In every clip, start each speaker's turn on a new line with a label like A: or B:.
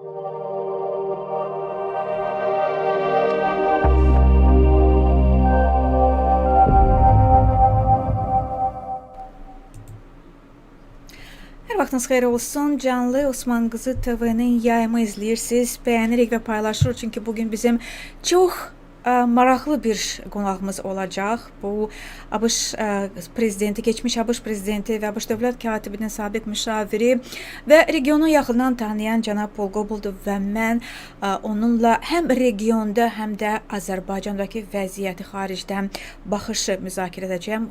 A: Hər vaxtınız xeyir olsun. Canlı Osmanqizi TV-nin yayımı izləyirsiniz. Bəyənirik və paylaşırıq. Çünki bugün bizim çox maraqlı bir qonağımız olacaq. Bu ABŞ prezidenti, keçmiş ABŞ prezidenti və ABŞ dövlət katibinin sabiq müşaviri və regionu yaxından tanıyan cənab Pol Qoblladır və mən onunla həm regionda, həm də Azərbaycandakı vəziyyəti xaricdən baxışı müzakirə edəcəm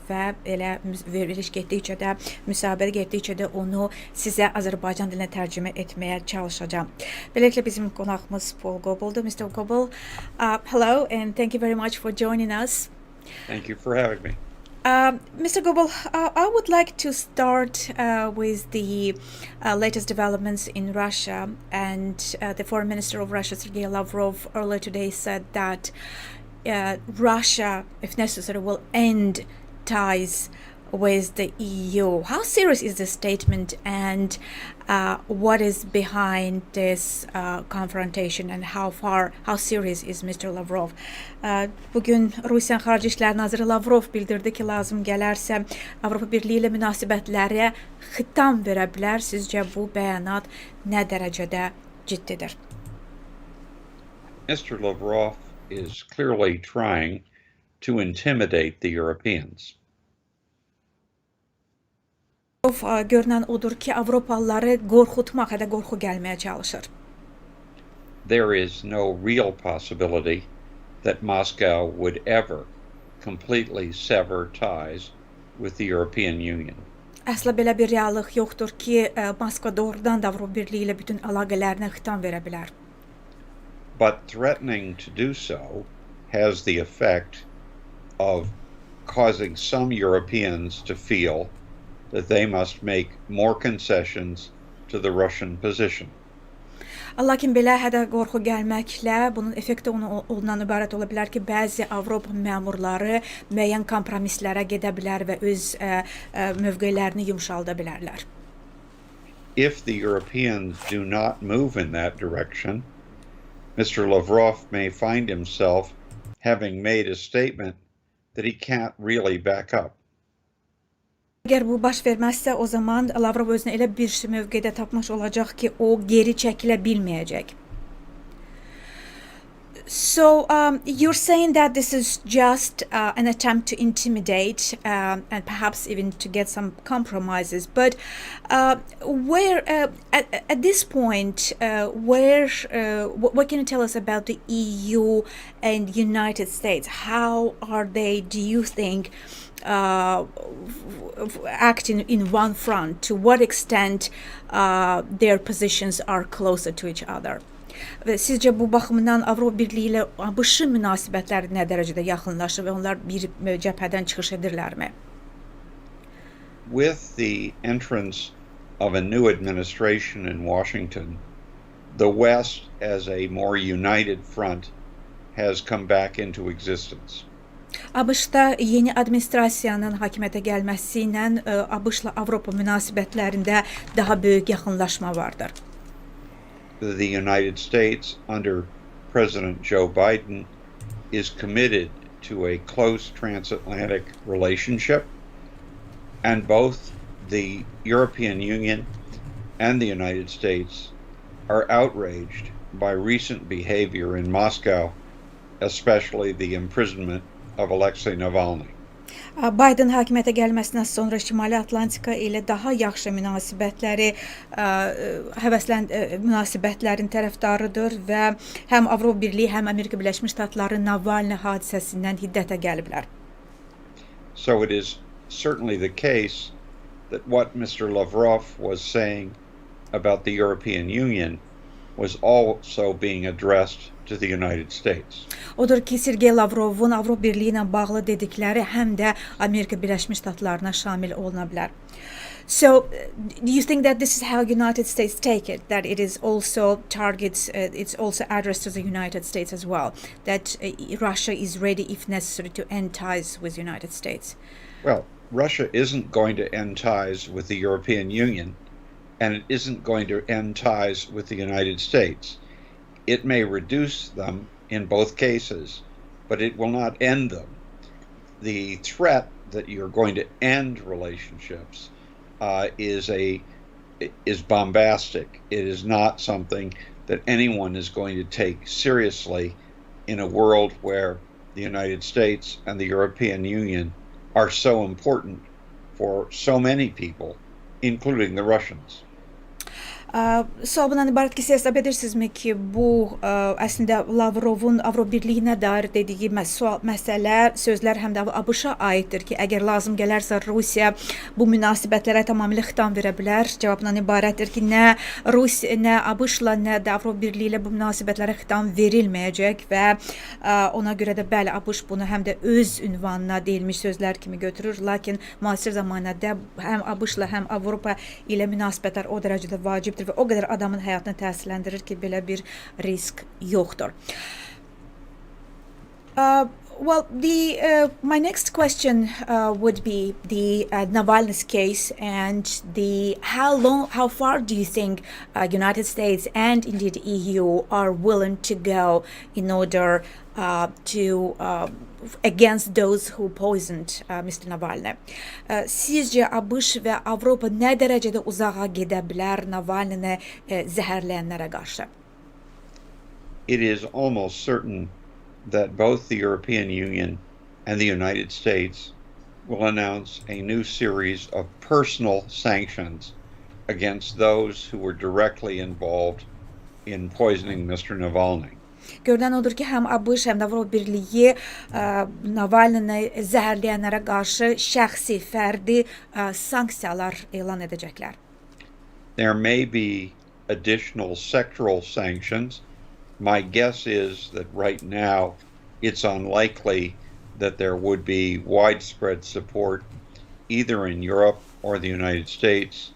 A: və elə veriliş getdikcə də, müsahibə getdikcə də onu sizə Azərbaycan dilinə tərcümə etməyə çalışacağam. Beləliklə bizim qonağımız Pol Qoblladır. Mr. Qoblla, hello and thank you very much for joining us.
B: Thank you for having me.
A: Mr. Qoblla, I would like to start with the latest developments in Russia, and the Foreign Minister of Russia, Sergei Lavrov, earlier today said that Russia, if necessary, will end ties with the EU. How serious is this statement, and what is behind this confrontation, and how serious is Mr. Lavrov? Bugün Rusiyanın Xarici İşlər Naziri Lavrov bildirdi ki, lazım gələrsə Avropa Birliyi ilə münasibətlərə xitam verə bilər. Sizcə bu bəyanat nə dərəcədə ciddidir?
B: Mr. Lavrov is clearly trying to intimidate the Europeans.
A: Görünən odur ki, Avropalıları qorxutmaq, hədə qorxu gəlməyə çalışır.
B: There is no real possibility that Moscow would ever completely sever ties with the European Union.
A: Əsla belə bir reallıq yoxdur ki, Moskva doğrudan da Avropa Birliyi ilə bütün əlaqələrinə xitam verə bilər.
B: But threatening to do so has the effect of causing some Europeans to feel that they must make more concessions to the Russian position.
A: Lakin belə hədə qorxu gəlməklə bunun effekti ondan ibarət ola bilər ki, bəzi Avropa məmurları müəyyən kompromislərə gedə bilər və öz mövqelərini yumşalda bilərlər.
B: If the Europeans do not move in that direction, Mr. Lavrov may find himself having made a statement that he can't really back up.
A: Əgər bu baş verməzsə, o zaman Lavrov özünə elə bir mövqedə tapmış olacaq ki, o geri çəkilə bilməyəcək. So, you're saying that this is just an attempt to intimidate and perhaps even to get some compromises. But where, at this point, what can you tell us about the EU and United States? How are they, do you think, acting in one front? To what extent their positions are closer to each other? Və sizcə bu baxımdan Avropa Birliyi ilə ABŞ münasibətləri nə dərəcədə yaxınlaşır və onlar bir cəbhədən çıxış edirlərmi?
B: With the entrance of a new administration in Washington, the West as a more united front has come back into existence.
A: ABŞ-da yeni administrasiyanın hakimiyyətə gəlməsi ilə ABŞ-la Avropa münasibətlərində daha böyük yaxınlaşma vardır.
B: The United States, under President Joe Biden, is committed to a close transatlantic relationship, and both the European Union and the United States are outraged by recent behavior in Moscow, especially the imprisonment of Alexei Navalny.
A: Biden hakimiyyətə gəlməsindən sonra Şimali Atlantika ilə daha yaxşı münasibətləri, münasibətlərin tərəfdarıdır və həm Avropa Birliyi, həm Amerika Birləşmiş Ştatları Navalny hadisəsindən hiddətə gəliblər.
B: So it is certainly the case that what Mr. Lavrov was saying about the European Union was also being addressed to the United States.
A: Odur ki, Sergey Lavrovun Avropa Birliyi ilə bağlı dedikləri həm də Amerika Birləşmiş Ştatlarına şamil oluna bilər. So, do you think that this is how United States take it? That it is also targets, it's also addressed to the United States as well? That Russia is ready, if necessary, to end ties with the United States?
B: Well, Russia isn't going to end ties with the European Union and it isn't going to end ties with the United States. It may reduce them in both cases, but it will not end them. The threat that you're going to end relationships is bombastic. It is not something that anyone is going to take seriously in a world where the United States and the European Union are so important for so many people, including the Russians.
A: Sual bundan ibarət ki, siz hesab edirsinizmi ki, bu əslində Lavrovun Avropa Birliyinə dair dediyi məsələ, sözlər həm də ABŞ-a aiddir ki, əgər lazım gələrsə Rusiya bu münasibətlərə tamamilə xitam verə bilər. Cavabından ibarətdir ki, nə Rusiya, nə ABŞ-la, nə də Avropa Birliyi ilə bu münasibətlərə xitam verilməyəcək və ona görə də bəli, ABŞ bunu həm də öz ünvanına deyilmiş sözlər kimi götürür, lakin müasir zamanədə həm ABŞ-la, həm Avropa ilə münasibətlər o dərəcədə vacibdir və o qədər adamın həyatını təsirləndirir ki, belə bir risk yoxdur. Well, my next question would be the Navalny's case and how far do you think United States and indeed EU are willing to go in order to against those who poisoned Mr. Navalny. Sizcə ABŞ və Avropa nə dərəcədə uzağa gedə bilər Navalny'ni zəhərləyənlərə qarşı?
B: It is almost certain that both the European Union and the United States will announce a new series of personal sanctions against those who were directly involved in poisoning Mr. Navalny.
A: Görünən odur ki, həm ABŞ, həm də Avropa Birliyi Navalny'ni zəhərləyənlərə qarşı şəxsi, fərdi sanksiyalar elan edəcəklər.
B: There may be additional sectoral sanctions. My guess is that right now it's unlikely that there would be widespread support either in Europe or the United States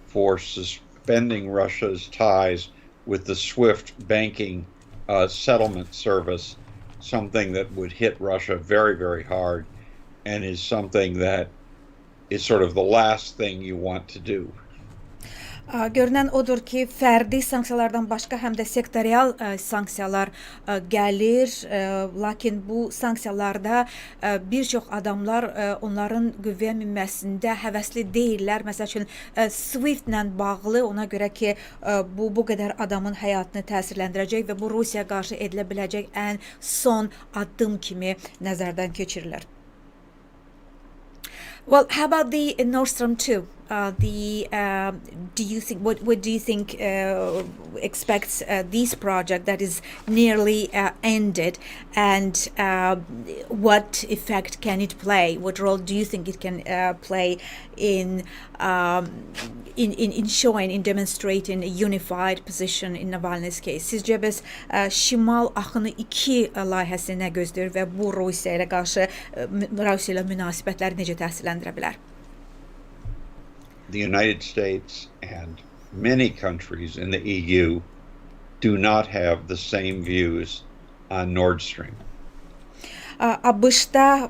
B: for suspending Russia's ties with the SWIFT banking settlement service, something that would hit Russia very, very hard and is something that is sort of the last thing you want to do.
A: Görünən odur ki, fərdi sanksiyalardan başqa həm də sektorial sanksiyalar gəlir, lakin bu sanksiyalarda bir çox adamlar onların qüvvəyə minməsində həvəsli deyirlər. Məsəl üçün, SWIFT-lə bağlı ona görə ki, bu qədər adamın həyatını təsirləndirəcək və bu Rusiyaya qarşı edilə biləcək ən son addım kimi nəzərdən keçirilir. Well, how about the Nord Stream 2? What do you think expects this project that is nearly ended, and what effect can it play? What role do you think it can play in showing, in demonstrating a unified position in Navalny's case? Sizcə bəs Şimal Axını 2 layihəsi nə gözləyir və bu Rusiya ilə qarşı Rusiya ilə münasibətləri necə təsirləndirə bilər?
B: The United States and many countries in the EU do not have the same views on Nord Stream.
A: ABŞ-da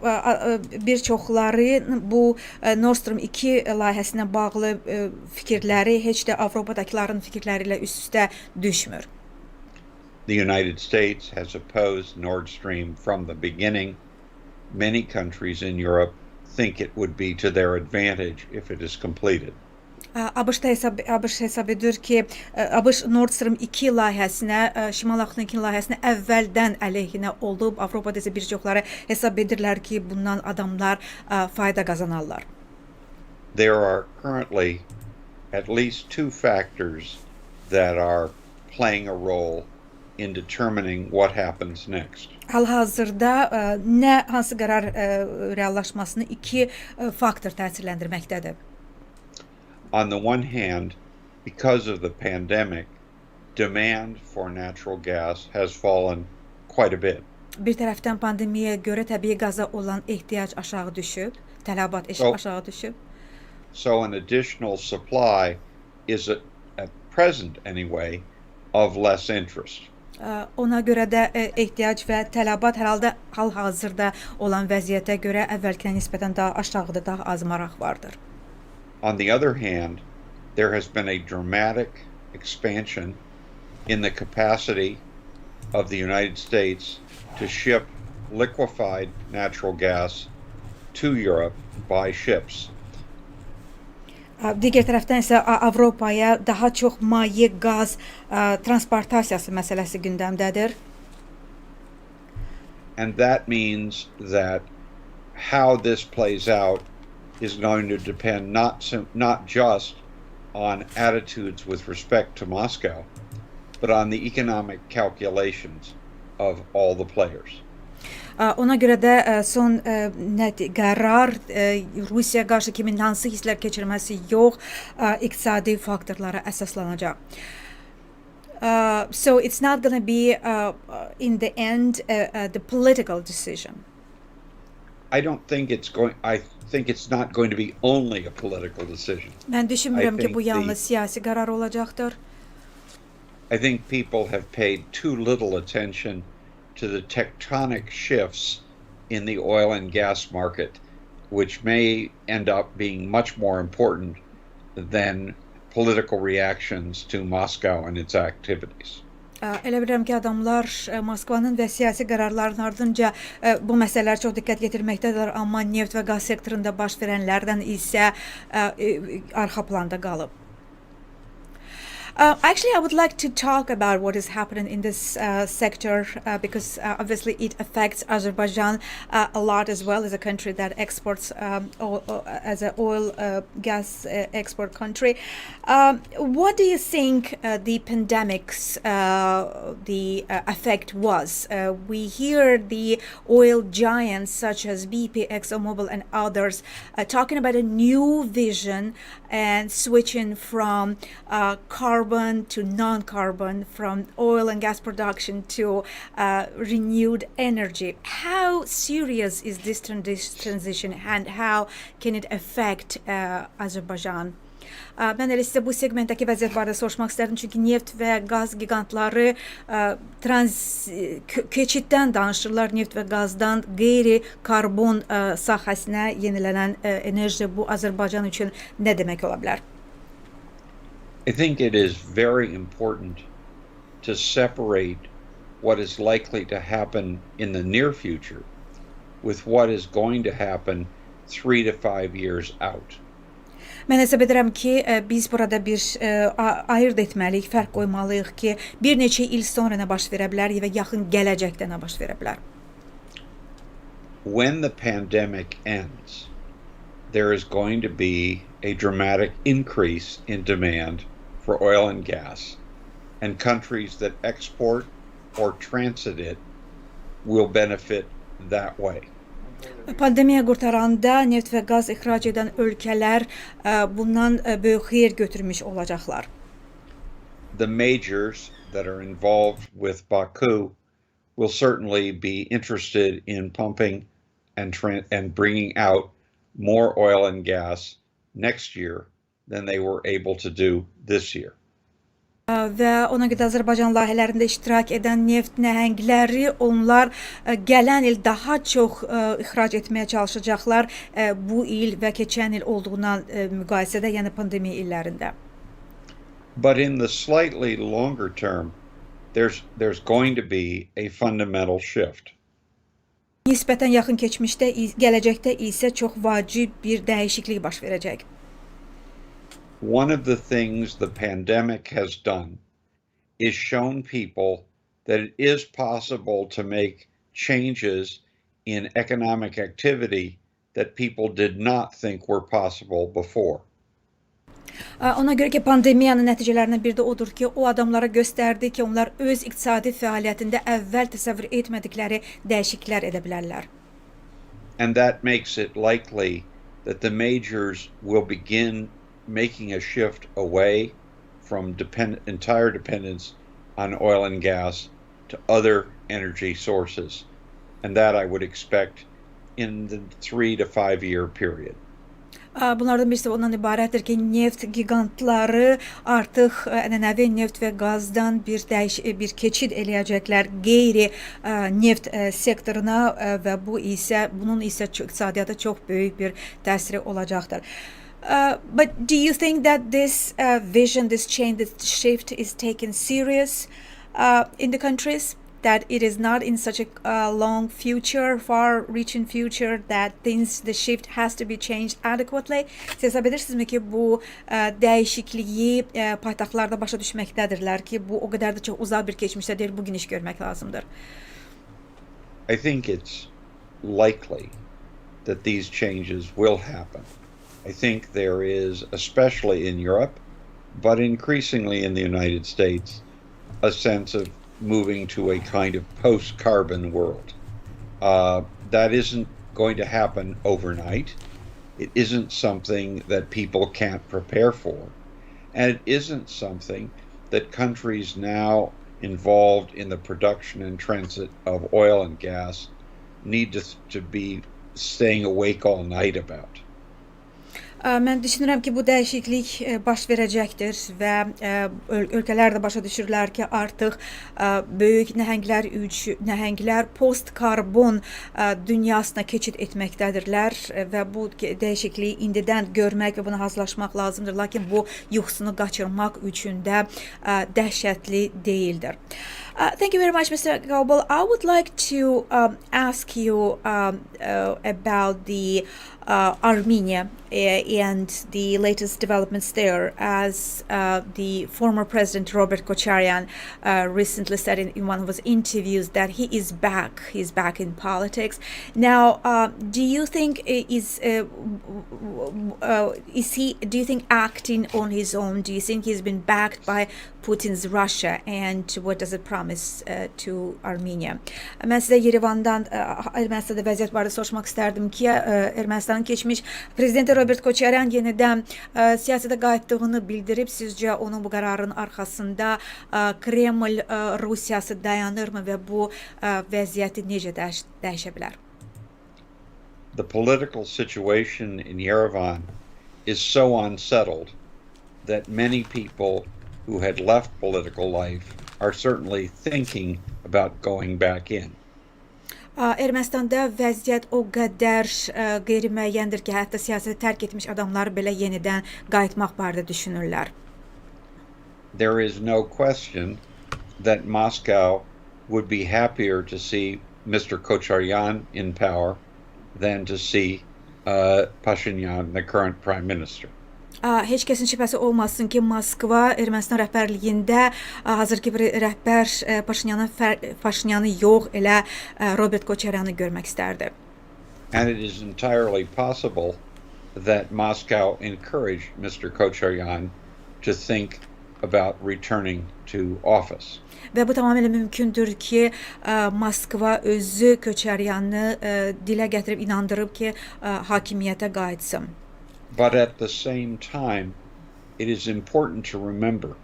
A: bir çoxları bu Nord Stream 2 layihəsinə bağlı fikirləri heç də Avropadakıların fikirləri ilə üst-üstə düşmür.
B: The United States has opposed Nord Stream from the beginning. Many countries in Europe think it would be to their advantage if it is completed.
A: ABŞ hesab edir ki, ABŞ Nord Stream 2 layihəsinə, Şimal Axını 2 layihəsinə əvvəldən əleyhinə olub. Avropada isə bir çoxları hesab edirlər ki, bundan adamlar fayda qazanarlar.
B: There are currently at least 2 factors that are playing a role in determining what happens next.
A: Hal-hazırda hansı qərar reallaşmasını 2 faktor təsirləndirməkdədir.
B: On the one hand, because of the pandemic, demand for natural gas has fallen quite a bit.
A: Bir tərəfdən pandemiyaya görə təbii qaza olan ehtiyac aşağı düşüb, tələbat aşağı düşüb.
B: So an additional supply is at present anyway of less interest.
A: Ona görə də ehtiyac və tələbat hər halda hal-hazırda olan vəziyyətə görə əvvəlkinə nisbətən daha aşağıda, daha az maraq vardır.
B: On the other hand, there has been a dramatic expansion in the capacity of the United States to ship liquefied natural gas to Europe by ships.
A: Digər tərəfdən isə Avropaya daha çox maye qaz transportasiyası məsələsi gündəmdədir.
B: And that means that how this plays out is going to depend not just on attitudes with respect to Moscow, but on the economic calculations of all the players.
A: Ona görə də son qərar Rusiyaya qarşı kimin hansı hisslər keçirməsi yox, iqtisadi faktorlara əsaslanacaq. So it's not going to be in the end the political decision.
B: I think it's not going to be only a political decision.
A: Mən düşünmürəm ki, bu yalnız siyasi qərar olacaqdır.
B: I think people have paid too little attention to the tectonic shifts in the oil and gas market, which may end up being much more important than political reactions to Moscow and its activities.
A: Elə bilirəm ki, adamlar Moskvanın və siyasi qərarların ardınca bu məsələlər çox diqqət yetirməkdədir, amma neft və qaz sektorunda baş verənlərdən isə arxa planda qalıb. Actually, I would like to talk about what is happening in this sector because obviously it affects Azerbaijan a lot as well as a country that exports as an oil gas export country. What do you think the pandemic's the effect was? We hear the oil giants such as BP, ExxonMobil and others talking about a new vision and switching from carbon to non-carbon, from oil and gas production to renewed energy. How serious is this transition and how can it affect Azerbaijan? Mən elə sizə bu segmentdəki vəziyyət barədə soruşmaq istərdim, çünki neft və qaz gigantları keçiddən danışırlar, neft və qazdan qeyri-karbon sahəsinə yenilənən enerji bu Azərbaycan üçün nə demək ola bilər?
B: I think it is very important to separate what is likely to happen in the near future with what is going to happen 3 to 5 years out.
A: Mən hesab edirəm ki, biz burada bir ayırd etməliyik, fərq qoymalıyıq ki, bir neçə il sonra nə baş verə bilər və yaxın gələcəkdə nə baş verə bilər.
B: When the pandemic ends, there is going to be a dramatic increase in demand for oil and gas, and countries that export or transit it will benefit that way.
A: Pandemiya qurtaranda neft və qaz ixrac edən ölkələr bundan böyük xeyir götürmüş olacaqlar.
B: The majors that are involved with Baku will certainly be interested in pumping and bringing out more oil and gas next year than they were able to do this year.
A: Və ona görə Azərbaycan layihələrində iştirak edən neft nəhəngləri onlar gələn il daha çox ixrac etməyə çalışacaqlar bu il və keçən il olduğundan müqayisədə, yəni pandemiya illərində.
B: But in the slightly longer term, there's going to be a fundamental shift.
A: Nisbətən yaxın keçmişdə, gələcəkdə isə çox vacib bir dəyişiklik baş verəcək.
B: One of the things the pandemic has done is shown people that it is possible to make changes in economic activity that people did not think were possible before.
A: Ona görə ki, pandemiyanın nəticələrindən biri də odur ki, o adamlara göstərdi ki, onlar öz iqtisadi fəaliyyətində əvvəl təsəvvür etmədikləri dəyişikliklər edə bilərlər.
B: And that makes it likely that the majors will begin making a shift away from entire dependence on oil and gas to other energy sources. And that I would expect in the 3 to 5 year period.
A: Bunlardan birisi ondan ibarətdir ki, neft gigantları artıq ənənəvi neft və qazdan bir keçid eləyəcəklər qeyri neft sektoruna və bunun isə iqtisadiyyata çox böyük bir təsiri olacaqdır. But do you think that this vision, this change, this shift is taken serious in the countries? That it is not in such a long future, far-reaching future, that things, the shift has to be changed adequately. Siz bilirsizmi ki bu dəyişikliyi paytaxtlarda başa düşməkdədirlər ki, bu o qədər də çox uzaq bir keçmişdə deyil, bugün iş görmək lazımdır.
B: I think it's likely that these changes will happen. I think there is, especially in Europe, but increasingly in the United States, a sense of moving to a kind of post-carbon world. That isn't going to happen overnight. It isn't something that people can't prepare for. And it isn't something that countries now involved in the production and transit of oil and gas need to be staying awake all night about.
A: Mən düşünürəm ki, bu dəyişiklik baş verəcəkdir və ölkələr də başa düşürlər ki, artıq böyük nəhənglər post-karbon dünyasına keçid etməkdədirlər və bu dəyişikliyi indidən görmək və buna hazırlaşmaq lazımdır. Lakin bu yuxusunu qaçırmaq üçün də dəhşətli deyildir. Thank you very much, Mr. Qoblla. I would like to ask you about the Armenia and the latest developments there, as the former president Robert Köçəryan recently said in one of his interviews that he is back. He's back in politics now. Do you think do you think acting on his own? Do you think he's been backed by Putin's Russia, and what does it promise to Armenia? Mən sizə Yerevandan Ermənistan'da vəziyyət barədə soruşmaq istərdim ki, Ermənistanın keçmiş prezidenti Robert Köçəryan yenidən siyasətə qayıtdığını bildirib. Sizcə onun bu qərarın arxasında Kreml Rusiyası dayanırmı və bu vəziyyəti necə dəyişə bilər?
B: The political situation in Yerevan is so unsettled that many people who had left political life are certainly thinking about going back in.
A: Ermənistanda vəziyyət o qədər qeyri-müəyyəndir ki, hətta siyasəti tərk etmiş adamlar belə yenidən qayıtmaq barədə düşünürlər.
B: There is no question that Moscow would be happier to see Mr. Köçəryan in power than to see Pashinyan, the current prime minister.
A: Heç kəsin şübhəsi olmasın ki, Moskva Ermənistan rəhbərliyində hazırki bir rəhbər Paşinyanı yox, elə Robert Köçəryanı görmək istərdi.
B: And it is entirely possible that Moscow encouraged Mr. Köçəryan to think about returning to office.
A: Və bu tamamilə mümkündür ki, Moskva özü Köçəryanı dilə gətirib inandırıb ki, hakimiyyətə qayıtsın.
B: But at the same time, it is important to remember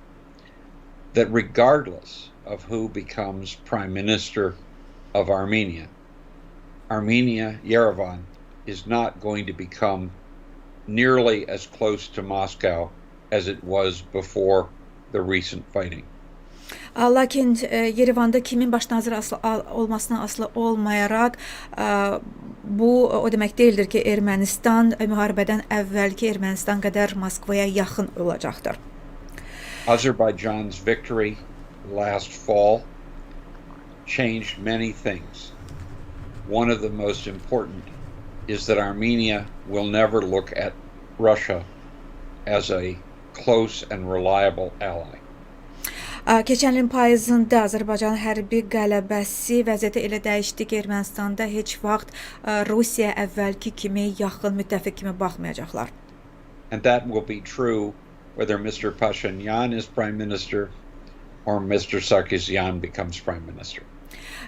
B: that regardless of who becomes prime minister of Armenia, Yerevan, is not going to become nearly as close to Moscow as it was before the recent fighting.
A: Lakin Yerevanda kimin baş nazir olmasına asılı olmayaraq, bu o demək deyildir ki, Ermənistan müharibədən əvvəlki Ermənistan qədər Moskvaya yaxın olacaqdır.
B: Azerbaijan's victory last fall changed many things. One of the most important is that Armenia will never look at Russia as a close and reliable ally.
A: Keçən ilin payızında Azərbaycanın hərbi qələbəsi vəziyyəti elə dəyişdi ki, Ermənistanda heç vaxt Rusiya əvvəlki kimi yaxın müttəfiq kimi baxmayacaqlar.
B: And that will be true whether Mr. Pashinyan is prime minister or Mr. Sarkisyan becomes prime minister.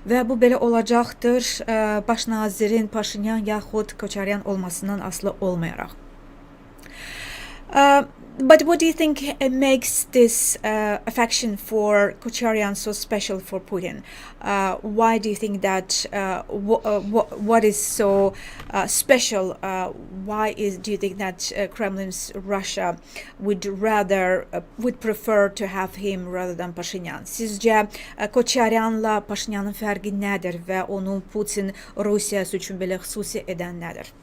A: Və bu belə olacaqdır, baş nazirin Pashinyan yaxud Köçəryan olmasından asılı olmayaraq. But what do you think makes this affection for Köçəryan so special for Putin? Why do you think that? What is so special? Do you think that Kremlin's Russia would prefer to have him rather than Pashinyan? Sizcə Köçəryanla Pashinyanın fərqi nədir və onun Putin Rusiyası üçün belə xüsusi edən nədir?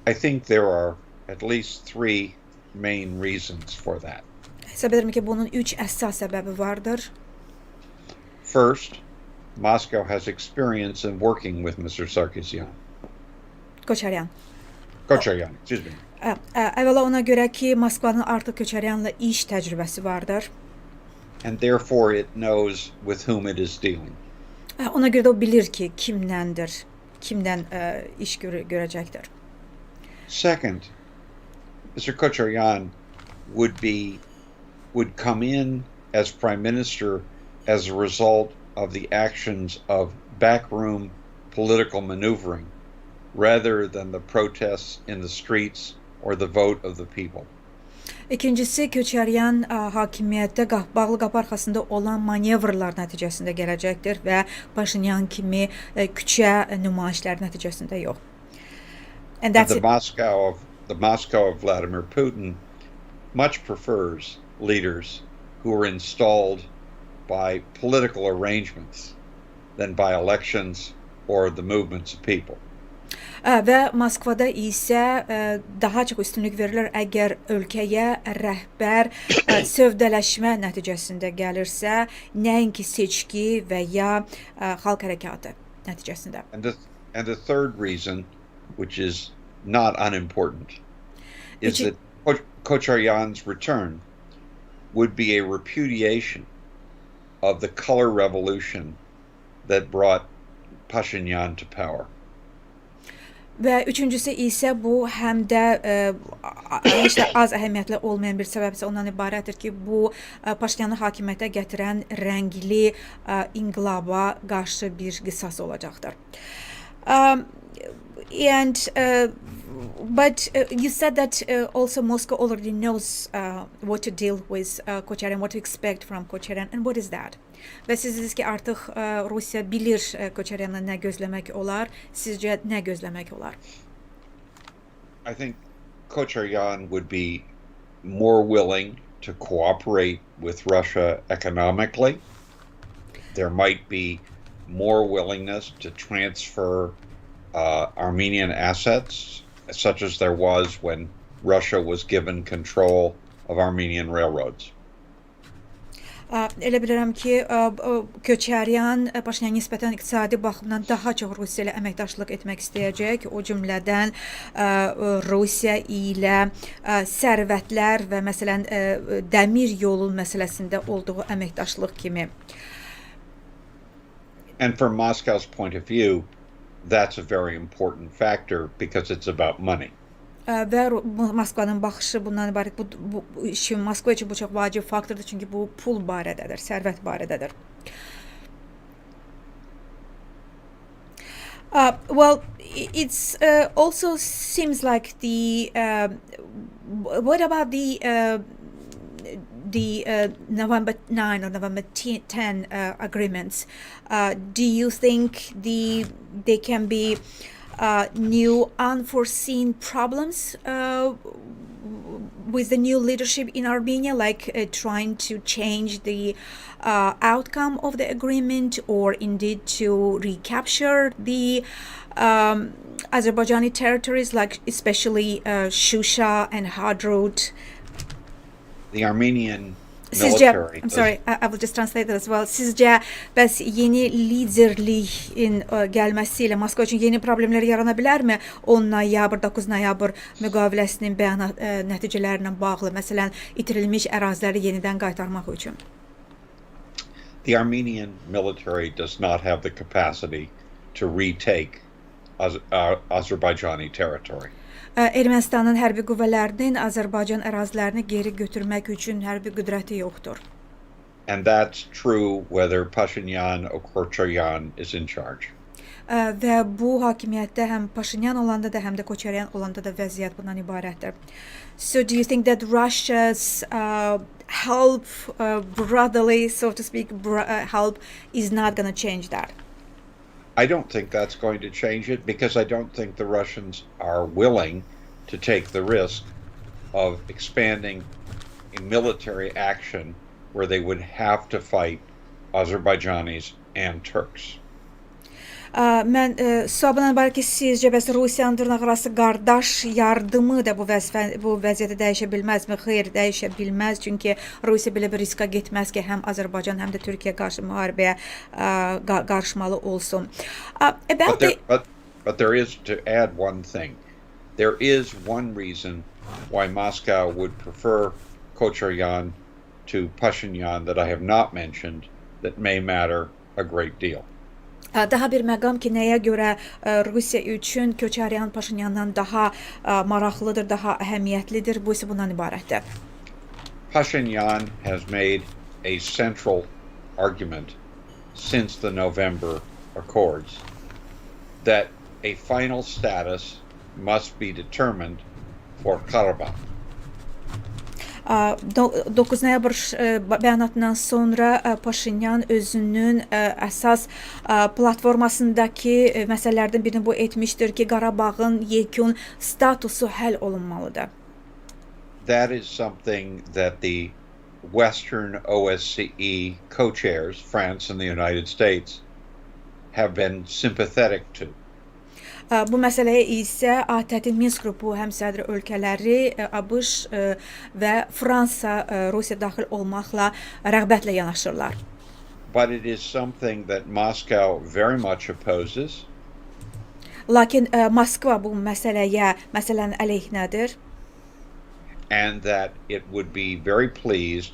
B: I think there are at least three main reasons for that.
A: Hesab edirəm ki, bunun 3 əsas səbəbi vardır.
B: First, Moscow has experience in working with Mr. Sarkisyan.
A: Köçəryan.
B: Köçəryan, excuse me.
A: Əvvəla ona görə ki, Moskvanın artıq Köçəryanla iş təcrübəsi vardır.
B: And therefore it knows with whom it is dealing.
A: Ona görə də o bilir ki, kimdən iş görəcəkdir.
B: Second, Mr. Köçəryan would come in as prime minister as a result of the actions of backroom political maneuvering rather than the protests in the streets or the vote of the people.
A: İkincisi, Köçəryan hakimiyyətdə bağlı qapı arxasında olan manevrlar nəticəsində gələcəkdir və Paşinyan kimi küçə nümayişləri nəticəsində yox. And that's
B: the Moscow of Vladimir Putin much prefers leaders who are installed by political arrangements than by elections or the movements of people.
A: Və Moskvada isə daha çox üstünlük verilir əgər ölkəyə rəhbər sövdələşmə nəticəsində gəlirsə, nəinki seçki və ya xalq hərəkatı nəticəsində.
B: And the third reason, which is not unimportant, is that Köçəryan's return would be a repudiation of the color revolution that brought Pashinyan to power.
A: Və üçüncüsü isə bu həm də heç də az əhəmiyyətli olmayan bir səbəbsə ondan ibarətdir ki, bu Paşinyanı hakimiyyətə gətirən rəngli inqilaba qarşı bir qisas olacaqdır. But you said that also Moscow already knows what to deal with Köçəryan, what to expect from Köçəryan, and what is that? Və siz dediniz ki, artıq Rusiya bilir Köçəryandan nə gözləmək olar. Sizcə nə gözləmək olar?
B: I think Köçəryan would be more willing to cooperate with Russia economically. There might be more willingness to transfer Armenian assets, such as there was when Russia was given control of Armenian railroads.
A: Elə bilirəm ki, Köçəryan Paşinyan nisbətən iqtisadi baxımdan daha çox Rusiya ilə əməkdaşlıq etmək istəyəcək. O cümlədən Rusiya ilə sərvətlər və məsələn dəmir yolu məsələsində olduğu əməkdaşlıq kimi.
B: And from Moscow's point of view, that's a very important factor because it's about money.
A: Və Moskvanın baxışı bundan ibarət. Bu işin Moskva üçün bu çox vacib faktordur, çünki bu pul barədədir, sərvət barədədir. Well, it's also seems like what about the November 9 or November 10 agreements? Do you think they can be new unforeseen problems with the new leadership in Armenia, like trying to change the outcome of the agreement or indeed to recapture the Azerbaijani territories, like especially Shusha and Hadrut?
B: The Armenian military.
A: I'm sorry, I will just translate that as well. Sizcə bəs yeni liderliyin gəlməsi ilə Moskva üçün yeni problemlər yarana bilərmi? 10 noyabr, 9 noyabr müqaviləsinin bəyanat nəticələrlə bağlı, məsələn, itirilmiş əraziləri yenidən qaytarmaq üçün.
B: The Armenian military does not have the capacity to retake Azerbaijani territory.
A: Ermənistanın hərbi qüvvələrinin Azərbaycan ərazilərini geri götürmək üçün hərbi qüdrəti yoxdur.
B: And that's true whether Pashinyan or Köçəryan is in charge.
A: Və bu hakimiyyətdə həm Paşinyan olanda da, həm də Köçəryan olanda da vəziyyət bundan ibarətdir. So do you think that Russia's help, brotherly, so to speak, help is not going to change that?
B: I don't think that's going to change it because I don't think the Russians are willing to take the risk of expanding a military action where they would have to fight Azerbaijanis and Turks.
A: Mən sualdan ibarət ki, sizcə bəs Rusiyanın dırnaqarası qardaş yardımı da bu vəziyyəti dəyişə bilməzmi? Xeyr, dəyişə bilməz. Çünki Rusiya belə bir riska getməz ki, həm Azərbaycan, həm də Türkiyə qarşı müharibəyə qarışmalı olsun.
B: But there is, to add one thing, there is one reason why Moscow would prefer Köçəryan to Pashinyan that I have not mentioned that may matter a great deal.
A: Daha bir məqam ki, nəyə görə Rusiya üçün Köçəryan Paşinyandan daha maraqlıdır, daha əhəmiyyətlidir, bu isə bundan ibarətdir.
B: Pashinyan has made a central argument since the November Accords that a final status must be determined for Karabakh.
A: 9 noyabr bəyanatından sonra Paşinyan özünün əsas platformasındakı məsələlərdən birini bu etmişdir ki, Qarabağın yekun statusu həll olunmalıdır.
B: That is something that the Western OSCE co-chairs, France and the United States, have been sympathetic to.
A: Bu məsələyə isə ATƏT-in Minsk qrupu həmsədr ölkələri ABŞ və Fransa, Rusiya daxil olmaqla rəğbətlə yanaşırlar.
B: But it is something that Moscow very much opposes.
A: Lakin Moskva bu məsələnin əleyhinədir.
B: And that it would be very pleased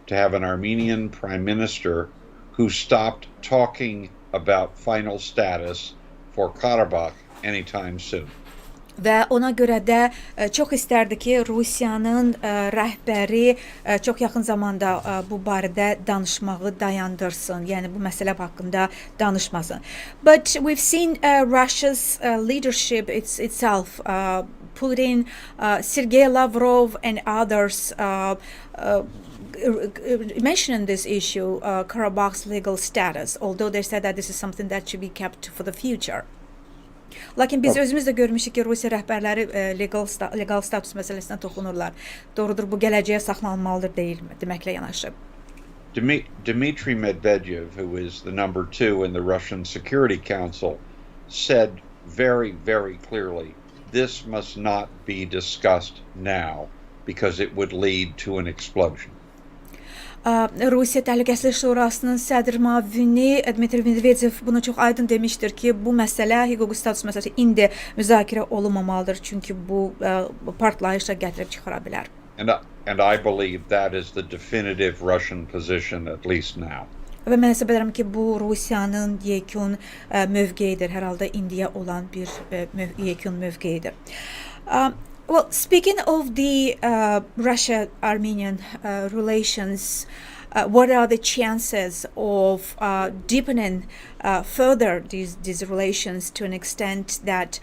B: to have an Armenian prime minister who stopped talking about final status for Karabakh anytime soon.
A: Və ona görə də çox istərdi ki, Rusiyanın rəhbəri çox yaxın zamanda bu barədə danışmağı dayandırsın. Yəni bu məsələ haqqında danışmasın. But we've seen Russia's leadership itself, Putin, Sergei Lavrov and others mentioning this issue, Karabakh's legal status, although they said that this is something that should be kept for the future. Lakin biz özümüz də görmüşük ki, Rusiya rəhbərləri legal status məsələsinə toxunurlar. Doğrudur, bu gələcəyə saxlanılmalıdır deməklə yanaşı.
B: Dmitry Medvedev, who is the number 2 in the Russian Security Council, said very, very clearly, this must not be discussed now because it would lead to an explosion.
A: Rusiya Təhlükəsizlik Şurasının sədr müavini Dmitry Medvedev bunu çox aydın demişdir ki, bu məsələ, hüquqi status məsələsi indi müzakirə olunmamalıdır, çünki bu partlayışa gətirib çıxara bilər.
B: And I believe that is the definitive Russian position, at least now.
A: Və mən hesab edirəm ki, bu Rusiyanın yekun mövqeyidir, hər halda indiyə olan bir yekun mövqeyidir. Well, speaking of the Russia-Armenian relations, what are the chances of deepening further these relations to an extent that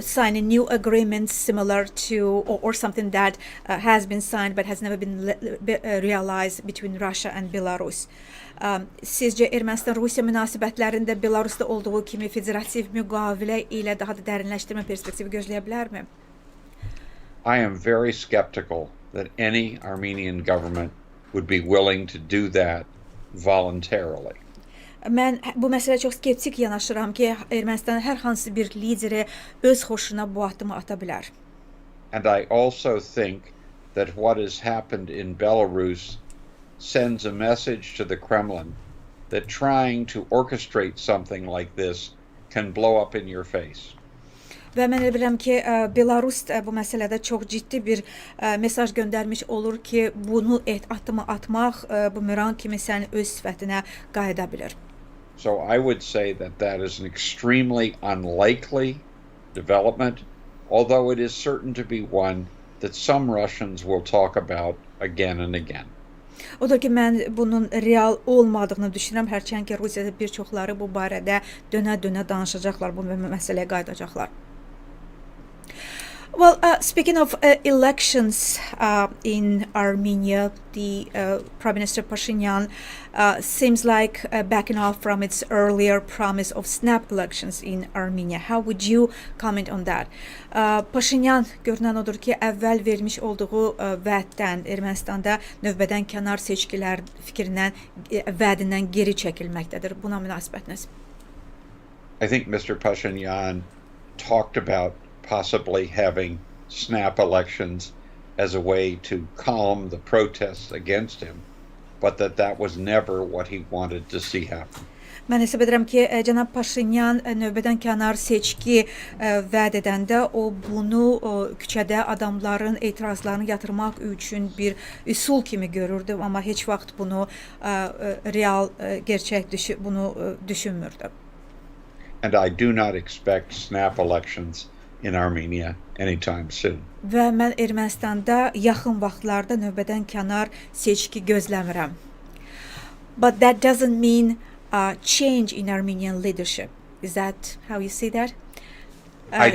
A: signing new agreements similar to or something that has been signed but has never been realized between Russia and Belarus? Sizcə Ermənistan-Rusiya münasibətlərində Belarusda olduğu kimi federativ müqavilə ilə daha da dərinləşdirmə perspektivi gözləyə bilərmi?
B: I am very skeptical that any Armenian government would be willing to do that voluntarily.
A: Mən bu məsələyə çox skeptik yanaşıram ki, Ermənistanın hər hansı bir lideri öz xoşuna bu addımı ata bilər.
B: And I also think that what has happened in Belarus sends a message to the Kremlin that trying to orchestrate something like this can blow up in your face.
A: Və mən elə bilirəm ki, Belarus bu məsələdə çox ciddi bir mesaj göndərmiş olur ki, bunu addımı atmaq bumerang kimi sənin öz sifətinə qayıda bilər.
B: So I would say that is an extremely unlikely development, although it is certain to be one that some Russians will talk about again and again.
A: Odur ki, mən bunun real olmadığını düşünürəm, hərçənd ki, Rusiyada bir çoxları bu barədə dönə-dönə danışacaqlar, bu məsələyə qayıdacaqlar. Well, speaking of elections in Armenia, the Prime Minister Pashinyan seems like backing off from its earlier promise of snap elections in Armenia. How would you comment on that? Pashinyan görünən odur ki, əvvəl vermiş olduğu vəddən Ermənistanda növbədən kənar seçkilər fikrindən, vədindən geri çəkilməkdədir. Buna münasibətiniz?
B: I think Mr. Pashinyan talked about possibly having snap elections as a way to calm the protests against him, but that was never what he wanted to see happen.
A: Mən hesab edirəm ki, cənab Paşinyan növbədən kənar seçki vəd edəndə o bunu küçədə adamların etirazlarını yatırmaq üçün bir üsul kimi görürdü, amma heç vaxt bunu real gerçək bunu düşünmürdü.
B: And I do not expect snap elections in Armenia anytime soon.
A: Və mən Ermənistanda yaxın vaxtlarda növbədən kənar seçki gözləmirəm. But that doesn't mean change in Armenian leadership. Is that how you see that?
B: I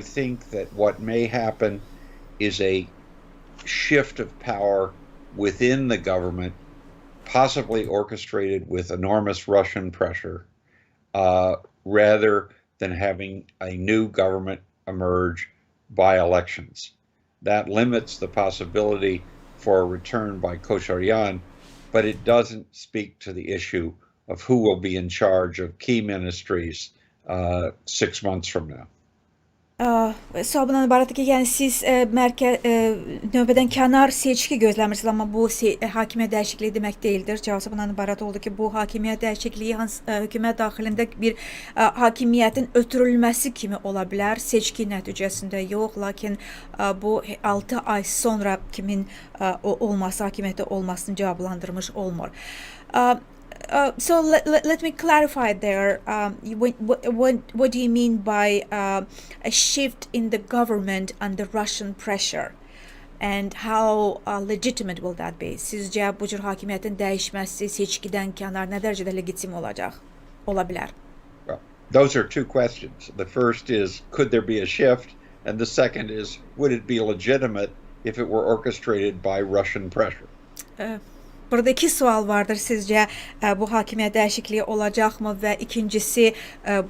B: think that what may happen is a shift of power within the government, possibly orchestrated with enormous Russian pressure, rather than having a new government emerge by elections. That limits the possibility for a return by Köçəryan, but it doesn't speak to the issue of who will be in charge of key ministries 6 months from now.
A: Sualdan ibarətdir ki, yəni siz növbədən kənar seçki gözləmirsiniz, amma bu hakimiyyət dəyişikliyi demək deyildir. Cavabı bundan ibarət oldu ki, bu hakimiyyət dəyişikliyi hökumət daxilində bir hakimiyyətin ötürülməsi kimi ola bilər, seçki nəticəsində yox, lakin bu 6 ay sonra kimin olması, hakimiyyətdə olmasını cavablandırmış olmur. So let me clarify there. What do you mean by a shift in the government under Russian pressure, and how legitimate will that be? Sizcə bu cür hakimiyyətin dəyişməsi seçkidən kənar nə dərəcədə legitim olacaq? Ola bilər.
B: Well, those are two questions. The first is, could there be a shift? And the second is, would it be legitimate if it were orchestrated by Russian pressure?
A: Burada iki sual vardır. Sizcə bu hakimiyyət dəyişikliyi olacaqmı və ikincisi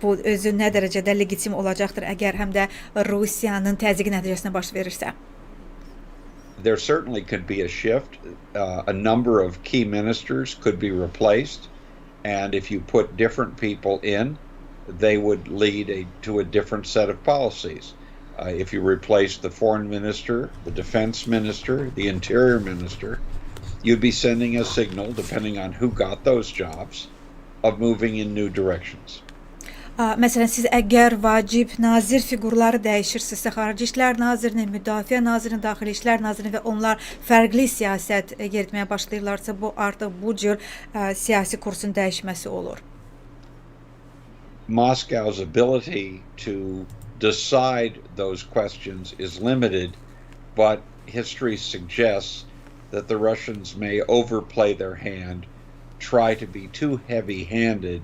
A: bu özü nə dərəcədə legitim olacaqdır əgər həm də Rusiyanın təzyiqi nəticəsində baş verirsə?
B: There certainly could be a shift. A number of key ministers could be replaced, and if you put different people in, they would lead to a different set of policies. If you replace the foreign minister, the defense minister, the interior minister, you'd be sending a signal, depending on who got those jobs, of moving in new directions.
A: Məsələn, siz əgər vacib nazir fiqurları dəyişirsinizsə, Xarici İşlər Nazirinin, Müdafiə Nazirinin, Daxili İşlər Nazirinin və onlar fərqli siyasət yeritməyə başlayırlarsa, bu artıq bu cür siyasi kursun dəyişməsi olur.
B: Moscow's ability to decide those questions is limited, but history suggests that the Russians may overplay their hand, try to be too heavy-handed,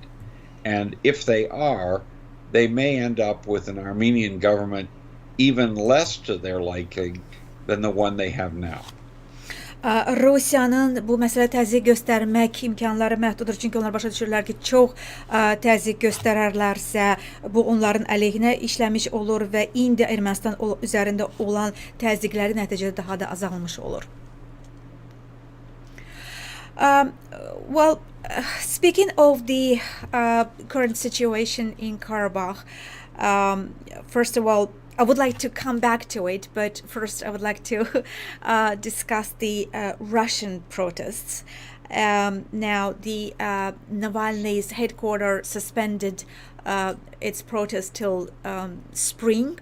B: and if they are, they may end up with an Armenian government even less to their liking than the one they have now.
A: Rusiyanın bu məsələ təzyiq göstərmək imkanları məhduddur, çünki onlar başa düşürlər ki, çox təzyiq göstərərlərsə, bu onların əleyhinə işləmiş olur və indi Ermənistan üzərində olan təzyiqləri nəticədə daha da azalmış olur. Well, speaking of the current situation in Karabakh, first of all, I would like to come back to it, but first I would like to discuss the Russian protests. Now, the Navalny's headquarters suspended its protest till spring.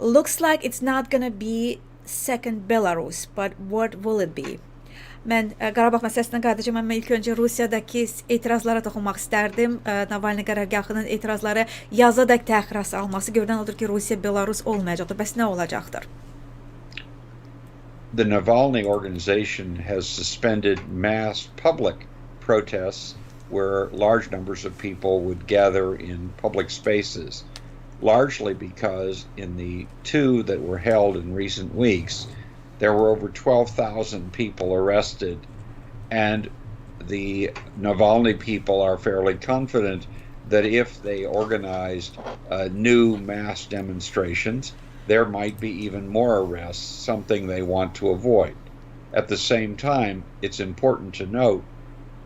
A: Looks like it's not going to be second Belarus, but what will it be? Mən Qarabağ məsələsindən qayıdacağam, amma ilk öncə Rusiyadakı etirazlara toxunmaq istərdim. Navalny qərargahının etirazları yazadək təxirə salması görünən odur ki, Rusiya Belarus olmayacaqdır. Bəs nə olacaqdır?
B: The Navalny organization has suspended mass public protests where large numbers of people would gather in public spaces, largely because in the two that were held in recent weeks, there were over 12,000 people arrested, and the Navalny people are fairly confident that if they organized new mass demonstrations, there might be even more arrests, something they want to avoid. At the same time, it's important to note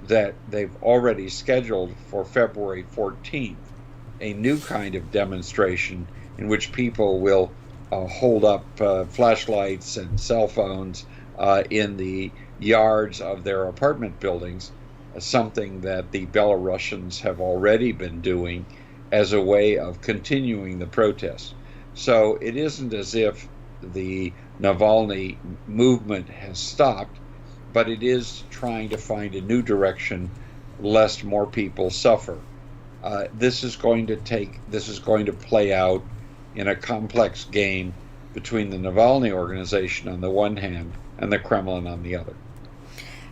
B: that they've already scheduled for February 14th a new kind of demonstration in which people will hold up flashlights and cell phones in the yards of their apartment buildings, something that the Belarusians have already been doing as a way of continuing the protests. So it isn't as if the Navalny movement has stopped, but it is trying to find a new direction lest more people suffer. This is going to play out in a complex game between the Navalny organization on the one hand and the Kremlin on the other.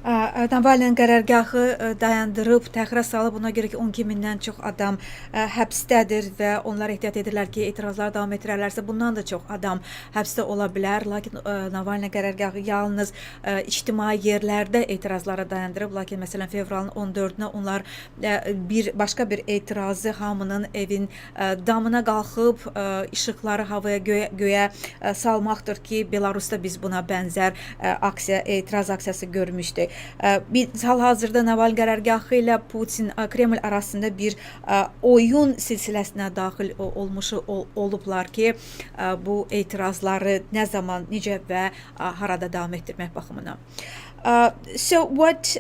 A: Navalny'nin qərargahı dayandırıb, təxirə salıb, ona görə ki, 12.000-dən çox adam həbsdədir və onlar ehtiyat edirlər ki, etirazlar davam etdirərlərsə, bundan da çox adam həbsdə ola bilər. Lakin Navalny qərargahı yalnız ictimai yerlərdə etirazlara dayandırıb. Lakin məsələn, fevralın 14-nə onlar başqa bir etirazı hamının evin damına qalxıb, işıqları havaya göyə salmaqdır ki, Belarusda biz buna bənzər etiraz aksiyası görmüşdük. Biz hal-hazırda Navalny qərargahı ilə Putin, Kreml arasında bir oyun silsiləsinə daxil olublar ki, bu etirazları nə zaman, necə və harada davam etdirmək baxımından. So what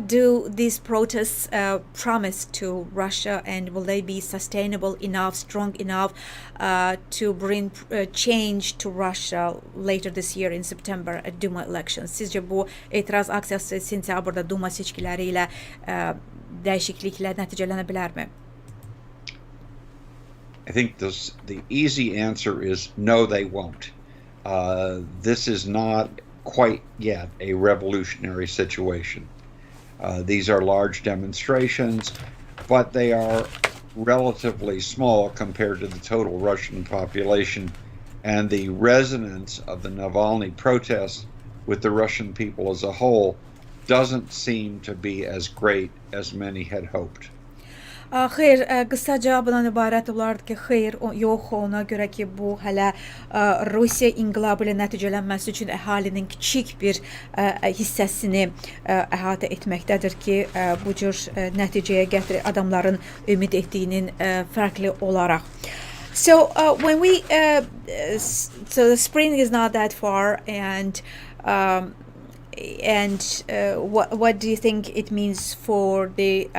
A: do these protests promise to Russia, and will they be sustainable enough, strong enough to bring change to Russia later this year in September at Duma elections? Sizcə bu etiraz aksiyası sentyabrda Duma seçkiləri ilə dəyişikliklə nəticələnə bilərmi?
B: I think the easy answer is no, they won't. This is not quite yet a revolutionary situation. These are large demonstrations, but they are relatively small compared to the total Russian population, and the resonance of the Navalny protests with the Russian people as a whole doesn't seem to be as great as many had hoped.
A: Xeyr, qısa cavabından ibarət olardı ki, xeyr, yox, ona görə ki, bu hələ Rusiya inqilabı ilə nəticələnməsi üçün əhalinin kiçik bir hissəsini əhatə etməkdədir ki, bu cür nəticəyə gətirir adamların ümid etdiyinin fərqli olaraq. So so the spring is not that far, and what do you think it means for the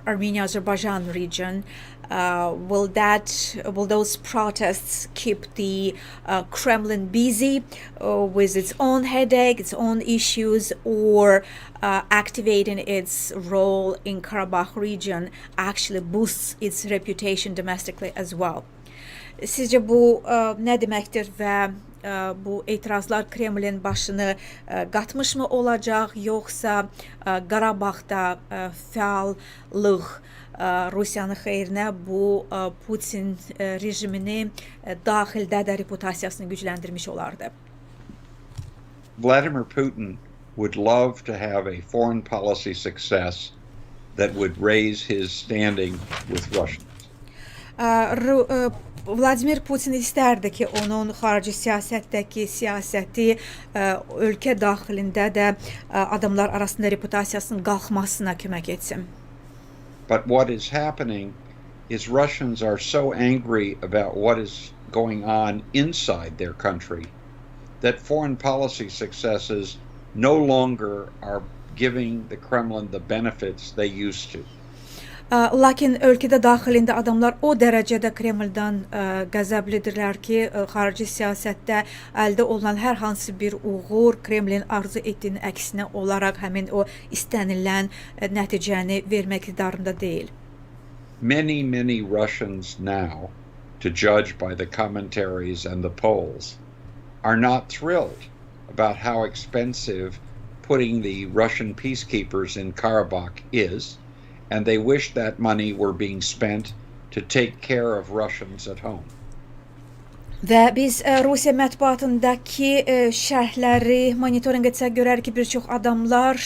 A: Armenia-Azerbaijan region? Will those protests keep the Kremlin busy with its own headache, its own issues, or activating its role in Karabakh region actually boosts its reputation domestically as well? Sizcə bu nə deməkdir və bu etirazlar Kremlin başını qatmışmı olacaq, yoxsa Qarabağda fəallıq Rusiyanın xeyrinə bu Putin rejimini daxildə də reputasiyasını gücləndirmiş olardı?
B: Vladimir Putin would love to have a foreign policy success that would raise his standing with Russians. Vladimir Putin istərdi ki, onun xarici siyasətdəki siyasəti ölkə daxilində də adamlar arasında reputasiyasının qalxmasına kömək etsin. But what is happening is Russians are so angry about what is going on inside their country that foreign policy successes no longer are giving the Kremlin the benefits they used to.
A: Lakin ölkədə daxilində adamlar o dərəcədə Kremldən qəzəblidirlər ki, xarici siyasətdə əldə olunan hər hansı bir uğur Kremlin arzu etdiyinin əksinə olaraq həmin o istənilən nəticəni vermək iqtidarında deyil.
B: Many Russians now, to judge by the commentaries and the polls, are not thrilled about how expensive putting the Russian peacekeepers in Karabakh is, and they wish that money were being spent to take care of Russians at home.
A: Və biz Rusiya mətbuatındakı şərhləri monitorinq etsək görərik ki, bir çox adamlar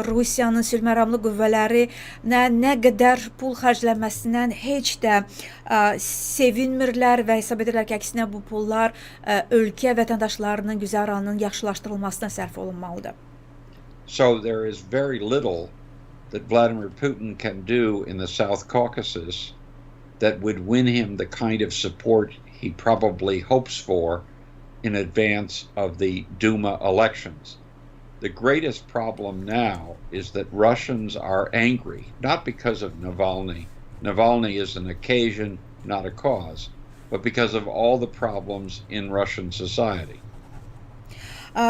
A: Rusiyanın sülhməramlı qüvvələri nə qədər pul xərclənməsindən heç də sevinmirlər və hesab edirlər ki, əksinə bu pullar ölkə vətəndaşlarının güzəranının yaxşılaşdırılmasına sərf olunmalıdır.
B: So there is very little that Vladimir Putin can do in the South Caucasus that would win him the kind of support he probably hopes for in advance of the Duma elections. The greatest problem now is that Russians are angry, not because of Navalny. Navalny is an occasion, not a cause, but because of all the problems in Russian society.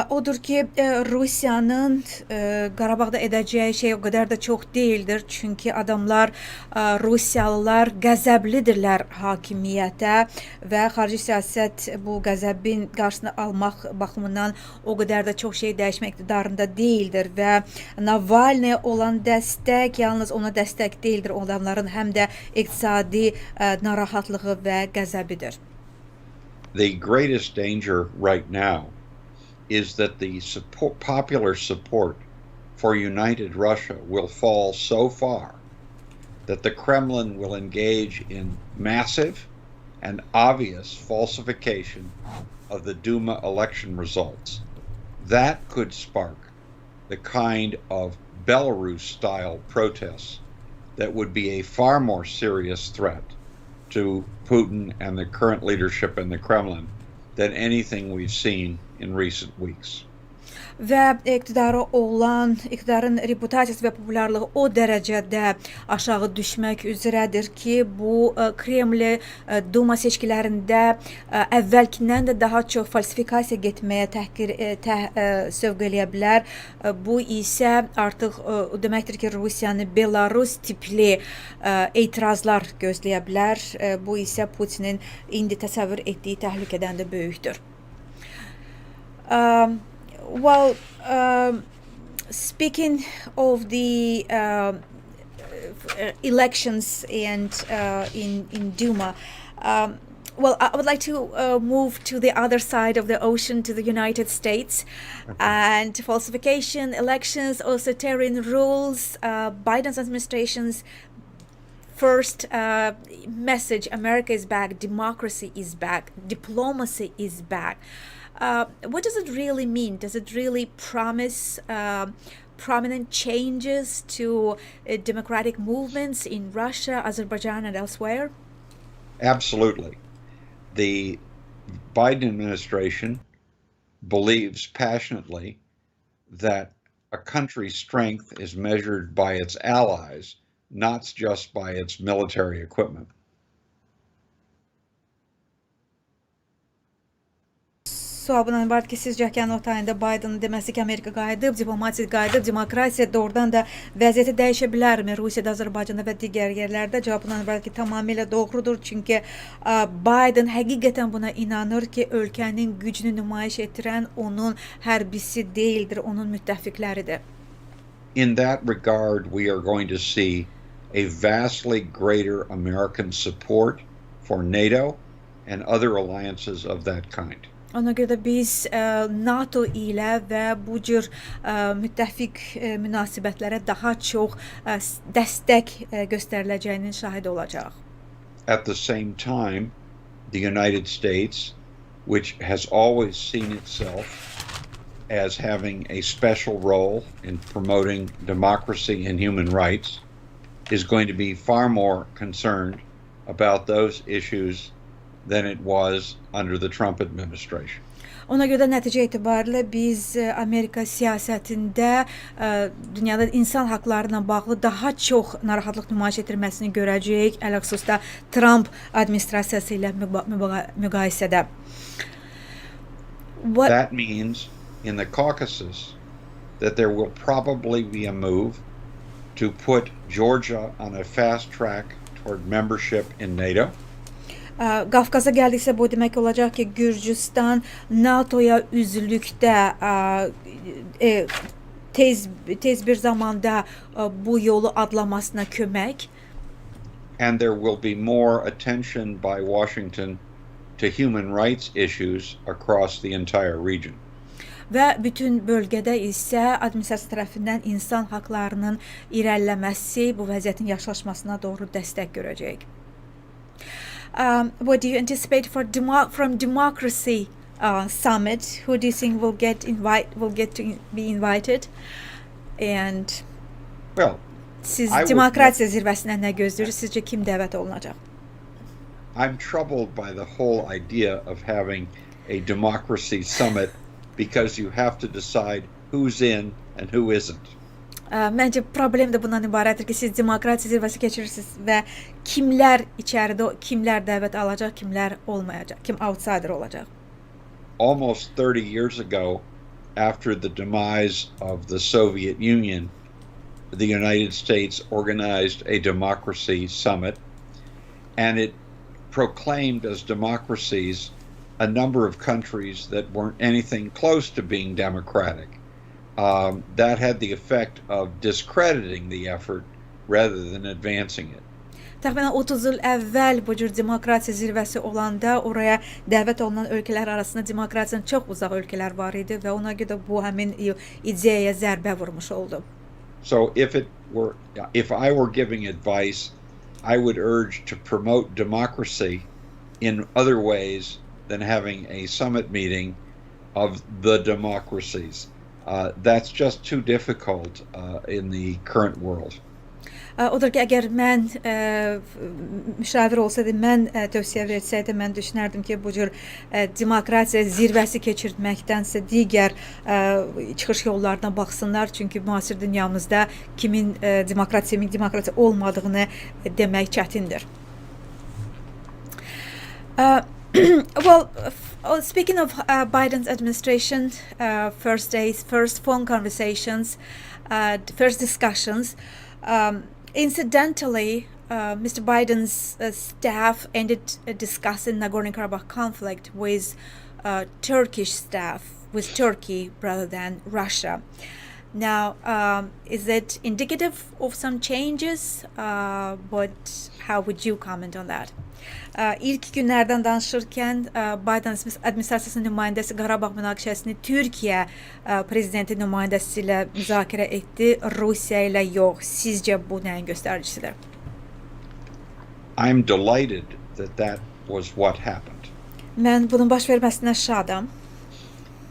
A: Odur ki, Rusiyanın Qarabağda edəcəyi şey o qədər də çox deyildir. Çünki adamlar, Rusiyalılar qəzəblidirlər hakimiyyətə və xarici siyasət bu qəzəbin qarşısını almaq baxımından o qədər də çox şey dəyişmək iqtidarında deyildir və Navalny'yə olan dəstək yalnız ona dəstək deyildir, o adamların həm də iqtisadi narahatlığı və qəzəbidir.
B: The greatest danger right now is that the popular support for united Russia will fall so far that the Kremlin will engage in massive and obvious falsification of the Duma election results. That could spark the kind of Belarus-style protests that would be a far more serious threat to Putin and the current leadership in the Kremlin than anything we've seen in recent weeks.
A: Və iqtidarın reputasiyası və populyarlığı o dərəcədə aşağı düşmək üzrədir ki, bu Kreml Duma seçkilərində əvvəlkindən də daha çox falsifikasiya getməyə sövq eləyə bilər. Bu isə artıq deməkdir ki, Rusiyanı Belarus tipli etirazlar gözləyə bilər. Bu isə Putinin indi təsəvvür etdiyi təhlükədən də böyükdür. Speaking of the elections and in Duma, I would like to move to the other side of the ocean, to the United States, and falsification, elections, authoritarian rules, Biden's administration's first message: America is back, democracy is back, diplomacy is back. What does it really mean? Does it really promise prominent changes to democratic movements in Russia, Azerbaijan, and elsewhere?
B: Absolutely. The Biden administration believes passionately that a country's strength is measured by its allies, not just by its military equipment.
A: Sualından ibarət ki, sizcə ki, notayında Biden'ın deməsi ki, Amerika qayıdıb, diplomatiya qayıdıb, demokrasiya doğrudan da vəziyyəti dəyişə bilərmi Rusiyada, Azərbaycanda və digər yerlərdə? Cavabından ibarət ki, tamamilə doğrudur. Çünki Biden həqiqətən buna inanır ki, ölkənin gücünü nümayiş etdirən onun hərbisi deyildir, onun müttəfiqləridir.
B: In that regard, we are going to see a vastly greater American support for NATO and other alliances of that kind.
A: Ona görə də biz NATO ilə və bu cür müttəfiq münasibətlərə daha çox dəstək göstəriləcəyinin şahidi olacaq.
B: At the same time, the United States, which has always seen itself as having a special role in promoting democracy and human rights, is going to be far more concerned about those issues than it was under the Trump administration.
A: Ona görə də nəticə etibarilə biz Amerika siyasətində dünyada insan haqlarına bağlı daha çox narahatlıq nümayiş etdirməsini görəcəyik, əlxüsusda Trump administrasiyası ilə müqayisədə.
B: That means in the Caucasus that there will probably be a move to put Georgia on a fast track toward membership in NATO.
A: Qafqaza gəldiksə bu demək olacaq ki, Gürcüstan NATOya üzvlükdə tez bir zamanda bu yolu adlamasına kömək.
B: And there will be more attention by Washington to human rights issues across the entire region.
A: Və bütün bölgədə isə administrasiya tərəfindən insan haqlarının irəliləməsi bu vəziyyətin yaxşılaşmasına doğru dəstək görəcək. What do you anticipate from democracy summit? Who do you think will get to be invited? And
B: Well,
A: siz
B: I would-
A: demokratiya zirvəsindən nə gözləyirsiniz? Sizcə kim dəvət olunacaq?
B: I'm troubled by the whole idea of having a democracy summit because you have to decide who's in and who isn't.
A: Məncə problem də bundan ibarətdir ki, siz demokratiya zirvəsi keçirirsiniz və kimlər içəridə, kimlər dəvət alacaq, kimlər olmayacaq, kim outsider olacaq.
B: Almost 30 years ago, after the demise of the Soviet Union, the United States organized a democracy summit, and it proclaimed as democracies a number of countries that weren't anything close to being democratic. That had the effect of discrediting the effort rather than advancing it.
A: Təxminən 30 il əvvəl bu cür demokratiya zirvəsi olanda oraya dəvət olunan ölkələr arasında demokratiyadan çox uzaq ölkələr var idi və ona görə bu həmin ideyaya zərbə vurmuş oldu.
B: So if I were giving advice, I would urge to promote democracy in other ways than having a summit meeting of the democracies. That's just too difficult in the current world.
A: Odur ki, əgər mən müşavir olsaydım, mən tövsiyə versəydim, mən düşünərdim ki, bu cür demokratiya zirvəsi keçirməkdənsə digər çıxış yollarına baxsınlar. Çünki müasir dünyamızda kimin demokratiya olmadığını demək çətindir. Well, speaking of Biden's administration, first days, first phone conversations, first discussions, incidentally, Mr. Biden's staff ended discussing Nagorno-Karabakh conflict with Turkish staff, with Turkey rather than Russia. Now, is it indicative of some changes? But how would you comment on that? İlk günlərdən danışırkən Biden administrasiyasının nümayəndəsi Qarabağ münaqişəsini Türkiyə prezidenti nümayəndəsi ilə müzakirə etdi, Rusiya ilə yox. Sizcə bu nəyin göstəricisidir?
B: I'm delighted that was what happened.
A: Mən bunun baş verməsinə şadam.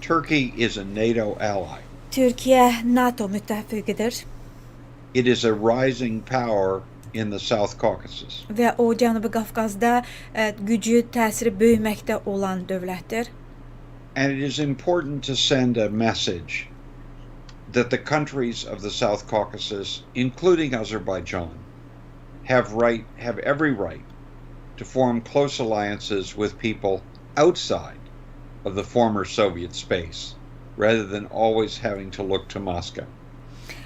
B: Turkey is a NATO ally.
A: Türkiyə NATO müttəfiqidir.
B: It is a rising power in the South Caucasus.
A: Və o Cənubi Qafqazda gücü, təsiri böyüməkdə olan dövlətdir.
B: And it is important to send a message that the countries of the South Caucasus, including Azerbaijan, have every right to form close alliances with people outside of the former Soviet space, rather than always having to look to Moscow.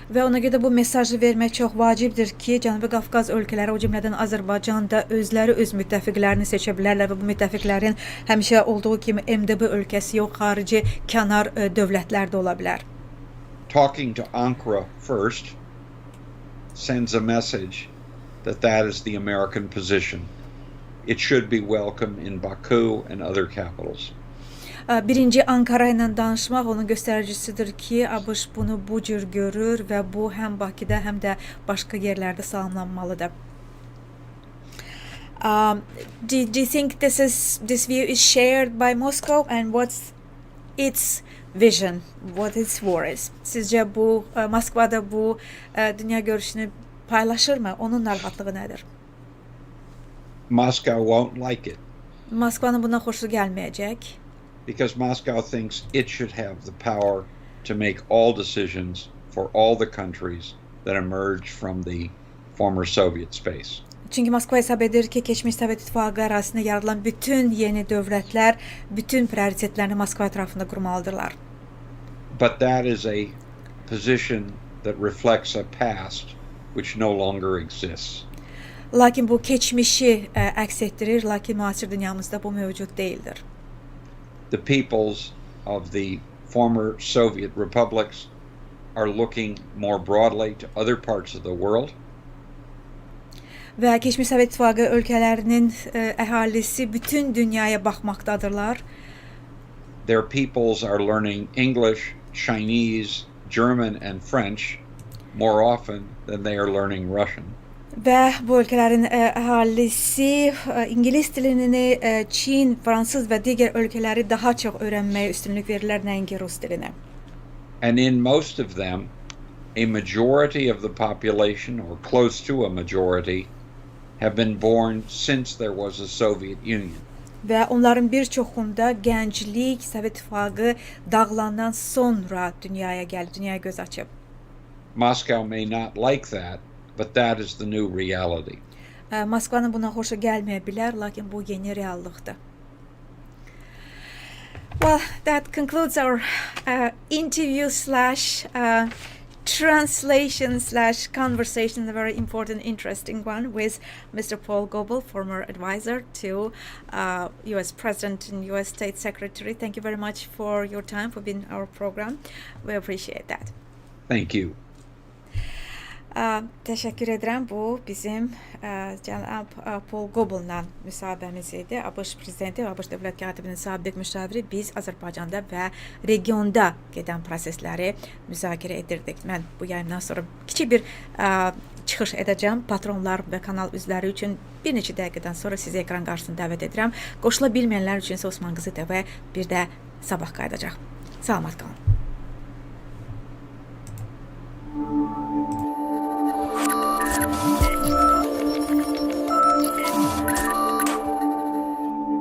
A: Və ona görə bu mesajı vermək çox vacibdir ki, Cənubi Qafqaz ölkələri, o cümlədən Azərbaycan da özləri öz müttəfiqlərini seçə bilərlər və bu müttəfiqlərin həmişə olduğu kimi MDB ölkəsi yox, xarici kənar dövlətlər də ola bilər.
B: Talking to Ankara first sends a message that is the American position. It should be welcome in Baku and other capitals.
A: Birinci Ankara ilə danışmaq onun göstəricisidir ki, ABŞ bunu bu cür görür və bu həm Bakıda, həm də başqa yerlərdə salamlanmalıdır. Do you think this view is shared by Moscow and what's its vision, what its war is? Sizcə bu Moskvada bu dünya görüşünü paylaşırmı? Onun narahatlığı nədir?
B: Moscow won't like it.
A: Moskvanın buna xoşu gəlməyəcək.
B: Because Moscow thinks it should have the power to make all decisions for all the countries that emerged from the former Soviet space.
A: Çünki Moskva hesab edir ki, keçmiş Sovet İttifaqı ərazisində yaradılan bütün yeni dövlətlər bütün prioritetlərini Moskva ətrafında qurmalıdırlar.
B: But that is a position that reflects a past which no longer exists.
A: Lakin bu keçmişi əks etdirir, lakin müasir dünyamızda bu mövcud deyildir.
B: The peoples of the former Soviet republics are looking more broadly to other parts of the world.
A: Və keçmiş Sovet İttifaqı ölkələrinin əhalisi bütün dünyaya baxmaqdadırlar.
B: Their peoples are learning English, Chinese, German and French more often than they are learning Russian.
A: Və bu ölkələrin əhalisi İngilis dilini, Çin, Fransız və digər ölkələri daha çox öyrənməyə üstünlük verirlər, nəinki rus dilini.
B: And in most of them, a majority of the population, or close to a majority, have been born since there was a Soviet Union.
A: Və onların bir çoxunda gənclik Sovet İttifaqı dağılandan sonra dünyaya gəlib, dünyaya göz açıb.
B: Moscow may not like that, but that is the new reality.
A: Moskvanın buna xoşu gəlməyə bilər, lakin bu yeni reallıqdır. Well, that concludes our interview slash translation slash conversation, a very important, interesting one with Mr. Pol Qoblla, former advisor to U.S. President and U.S. State Secretary. Thank you very much for your time, for being our program. We appreciate that.
B: Thank you.
A: Təşəkkür edirəm. Bu bizim cənab Pol Qoblla müsahibəmiz idi. ABŞ prezidenti və ABŞ dövlət katibinin sabiq müşaviri. Biz Azərbaycanda və regionda gedən prosesləri müzakirə edirdik. Mən bu yayımdan sonra kiçik bir çıxış edəcəm. Patronlar və kanal üzvləri üçün bir neçə dəqiqədən sonra sizi ekran qarşısına dəvət edirəm. Qoşula bilməyənlər üçün isə Osmanqizi TV bir də sabah qayıdacaq. Salamat qalın.